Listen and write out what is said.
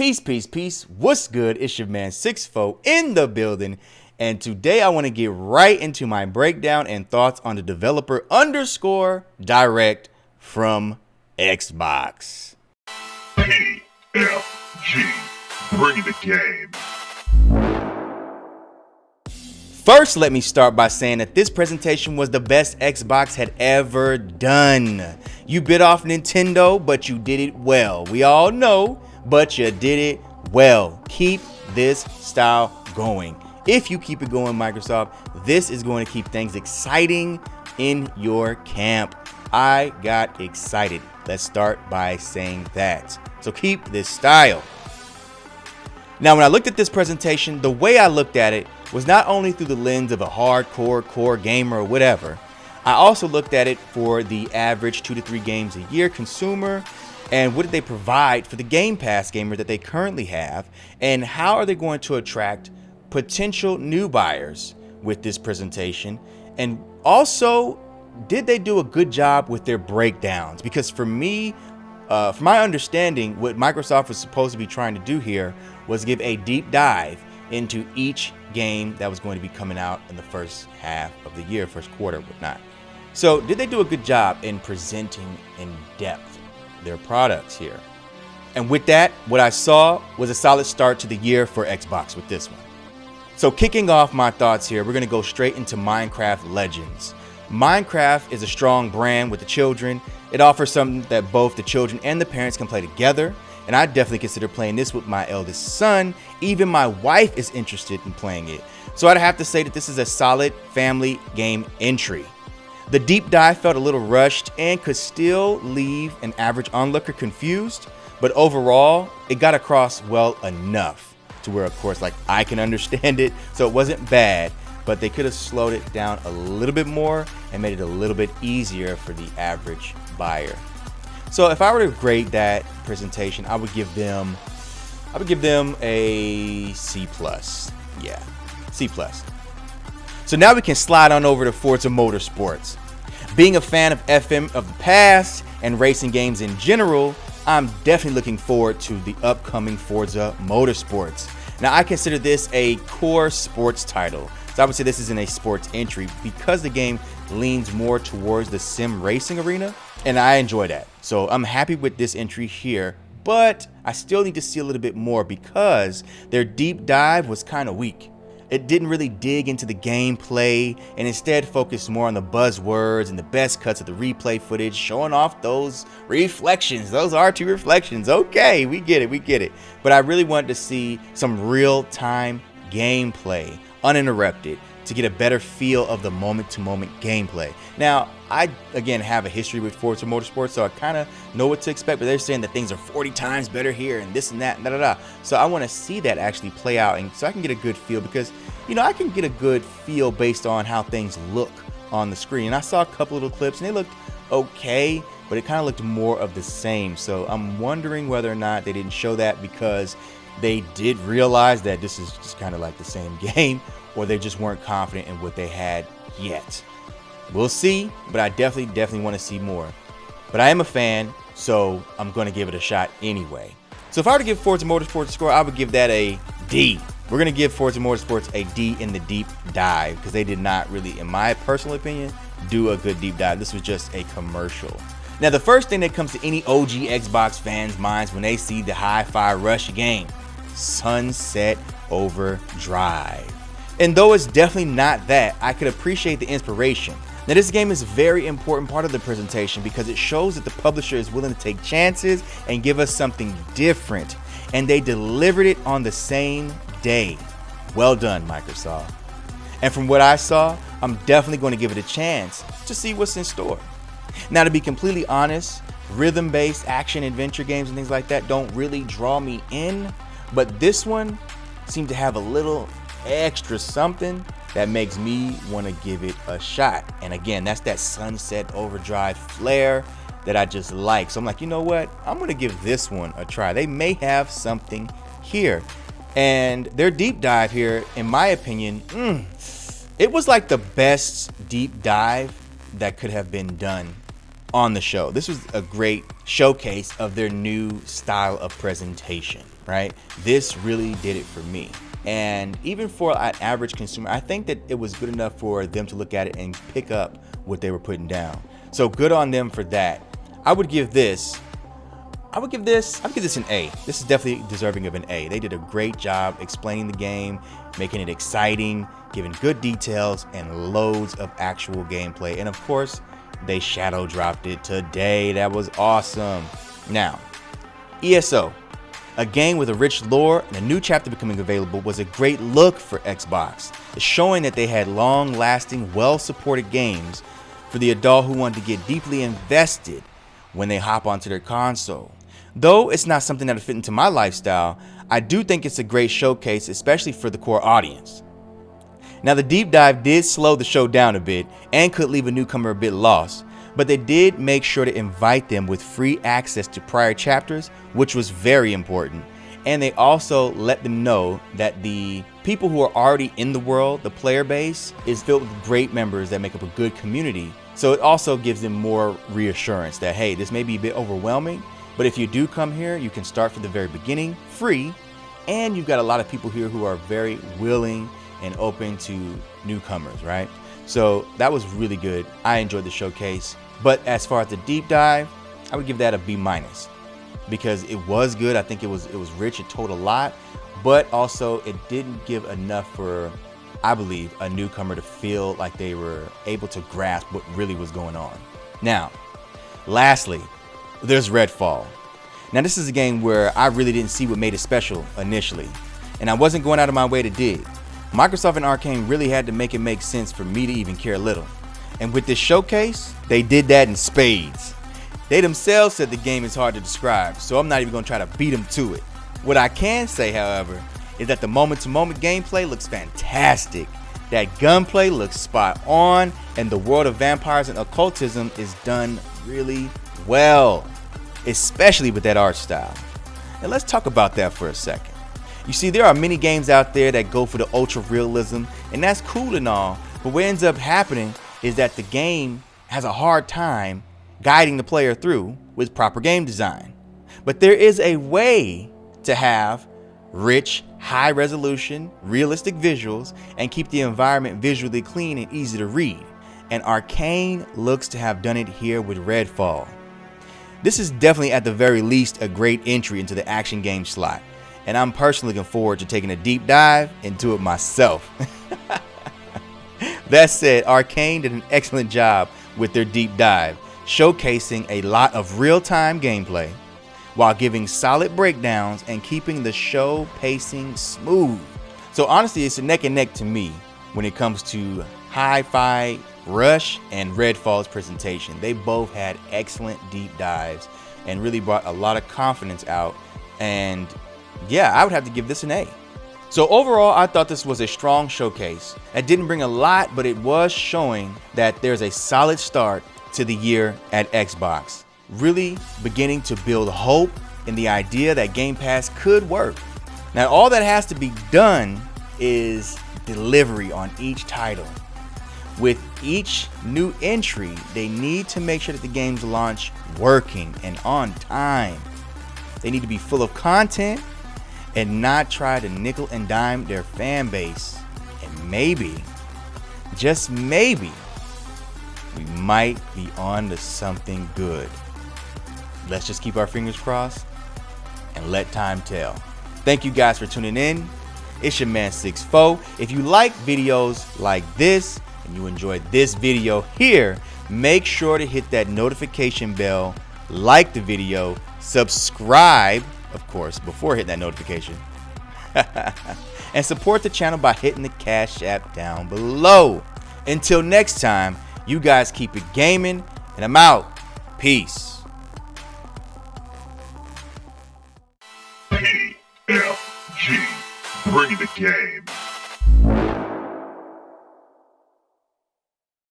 Peace, peace, peace. What's good? It's your man Sixfo in the building. And today I want to get right into my breakdown and thoughts on the developer Direct from Xbox. PFG, bring the game. First, let me start by saying that this presentation was the best Xbox had ever done. You bit off Nintendo, but you did it well. We all know, but you did it well. Keep this style going. If you keep it going, Microsoft, this is going to keep things exciting in your camp. I got excited. Let's start by saying that. So keep this style. Now, when I looked at this presentation, the way I looked at it was not only through the lens of a hardcore core gamer or whatever. I also looked at it for the average 2 to 3 games a year consumer, and what did they provide for the Game Pass gamer that they currently have, and how are they going to attract potential new buyers with this presentation, and also did they do a good job with their breakdowns? Because for me, from my understanding, what Microsoft was supposed to be trying to do here was give a deep dive into each game that was going to be coming out in the first half of the year, first quarter, whatnot. So did they do a good job in presenting in depth their products here? And with that, what I saw was a solid start to the year for Xbox with this one. So kicking off my thoughts here, we're going to go straight into Minecraft Legends. Minecraft is a strong brand with the children. It offers something that both the children and the parents can play together. And I definitely consider playing this with my eldest son. Even my wife is interested in playing it. So I'd have to say that this is a solid family game entry. The deep dive felt a little rushed and could still leave an average onlooker confused. But overall, it got across well enough to where, of course, like I can understand it. So it wasn't bad, but they could have slowed it down a little bit more and made it a little bit easier for the average buyer. So if I were to grade that presentation, I would give them a C+. Yeah, C+. So now we can slide on over to Forza Motorsports. Being a fan of FM of the past and racing games in general, I'm definitely looking forward to the upcoming Forza Motorsports. Now, I consider this a core sports title. So I would say this isn't a sports entry because the game leans more towards the sim racing arena, and I enjoy that. So I'm happy with this entry here, but I still need to see a little bit more because their deep dive was kind of weak. It didn't really dig into the gameplay and instead focused more on the buzzwords and the best cuts of the replay footage, showing off those reflections, those R2 reflections. Okay, we get it. But I really wanted to see some real-time gameplay, uninterrupted, to get a better feel of the moment-to-moment gameplay. Now, I, again, have a history with Forza Motorsports, so I kind of know what to expect, but they're saying that things are 40 times better here and this and that, and da-da-da. So I want to see that actually play out, and so I can get a good feel because, you know, I can get a good feel based on how things look on the screen. And I saw a couple little clips, and they looked okay, but it kind of looked more of the same. So I'm wondering whether or not they didn't show that because they did realize that this is just kind of like the same game, or they just weren't confident in what they had yet. We'll see, but I definitely want to see more. But I am a fan, so I'm going to give it a shot anyway. So if I were to give Forza Motorsports a score, I would give that a D. We're going to give Forza Motorsports a D in the deep dive because they did not really, in my personal opinion, do a good deep dive. This was just a commercial. Now, the first thing that comes to any OG Xbox fans' minds when they see the Hi-Fi Rush game, Sunset Overdrive. And though it's definitely not that, I could appreciate the inspiration. Now, this game is a very important part of the presentation because it shows that the publisher is willing to take chances and give us something different. And they delivered it on the same day. Well done, Microsoft. And from what I saw, I'm definitely going to give it a chance to see what's in store. Now, to be completely honest, rhythm-based action adventure games and things like that don't really draw me in. But this one seemed to have a little extra something that makes me want to give it a shot. And again, that's that Sunset Overdrive flair that I just like. So I'm like, you know what? I'm going to give this one a try. They may have something here. And their deep dive here, in my opinion, it was like the best deep dive that could have been done on the show. This was a great showcase of their new style of presentation. right? This really did it for me. And even for an average consumer, I think that it was good enough for them to look at it and pick up what they were putting down. So good on them for that. I would give this an A. This is definitely deserving of an A. They did a great job explaining the game, making it exciting, giving good details, and loads of actual gameplay. And of course, they shadow dropped it today. That was awesome. Now, ESO, a game with a rich lore and a new chapter becoming available, was a great look for Xbox, showing that they had long-lasting, well-supported games for the adult who wanted to get deeply invested when they hop onto their console. Though it's not something that'll fit into my lifestyle, I do think it's a great showcase, especially for the core audience. Now, the deep dive did slow the show down a bit and could leave a newcomer a bit lost, but they did make sure to invite them with free access to prior chapters, which was very important. And they also let them know that the people who are already in the world, the player base, is filled with great members that make up a good community. So it also gives them more reassurance that, hey, this may be a bit overwhelming, but if you do come here, you can start from the very beginning, free, and you've got a lot of people here who are very willing and open to newcomers, right? So that was really good. I enjoyed the showcase. But as far as the deep dive, I would give that a B- because it was good. I think it was rich. It told a lot, but also it didn't give enough for, I believe, a newcomer to feel like they were able to grasp what really was going on. Now, lastly, there's Redfall. Now, this is a game where I really didn't see what made it special initially, and I wasn't going out of my way to dig. Microsoft and Arcane really had to make it make sense for me to even care a little. And with this showcase, they did that in spades. They themselves said the game is hard to describe, so I'm not even going to try to beat them to it. What I can say, however, is that the moment-to-moment gameplay looks fantastic. That gunplay looks spot on, and the world of vampires and occultism is done really well, especially with that art style. And let's talk about that for a second. You see, there are many games out there that go for the ultra realism, and that's cool and all, but what ends up happening is that the game has a hard time guiding the player through with proper game design. But there is a way to have rich, high resolution, realistic visuals and keep the environment visually clean and easy to read. And Arcane looks to have done it here with Redfall. This is definitely at the very least a great entry into the action game slot, and I'm personally looking forward to taking a deep dive into it myself. That said, Arcane did an excellent job with their deep dive, showcasing a lot of real-time gameplay while giving solid breakdowns and keeping the show pacing smooth. So honestly, it's a neck and neck to me when it comes to Hi-Fi Rush and Redfall's presentation. They both had excellent deep dives and really brought a lot of confidence out. And yeah, I would have to give this an A. So overall, I thought this was a strong showcase. It didn't bring a lot, but it was showing that there's a solid start to the year at Xbox, really beginning to build hope in the idea that Game Pass could work. Now, all that has to be done is delivery on each title. With each new entry, they need to make sure that the games launch working and on time. They need to be full of content and not try to nickel and dime their fan base. And maybe, just maybe, we might be on to something good. Let's just keep our fingers crossed and let time tell. Thank you guys for tuning in. It's your man 6fo. If you like videos like this and you enjoyed this video here, make sure to hit that notification bell, like the video, subscribe, of course, before hitting that notification, and support the channel by hitting the Cash App down below. Until next time, you guys keep it gaming, and I'm out. Peace. PFG, bring the game.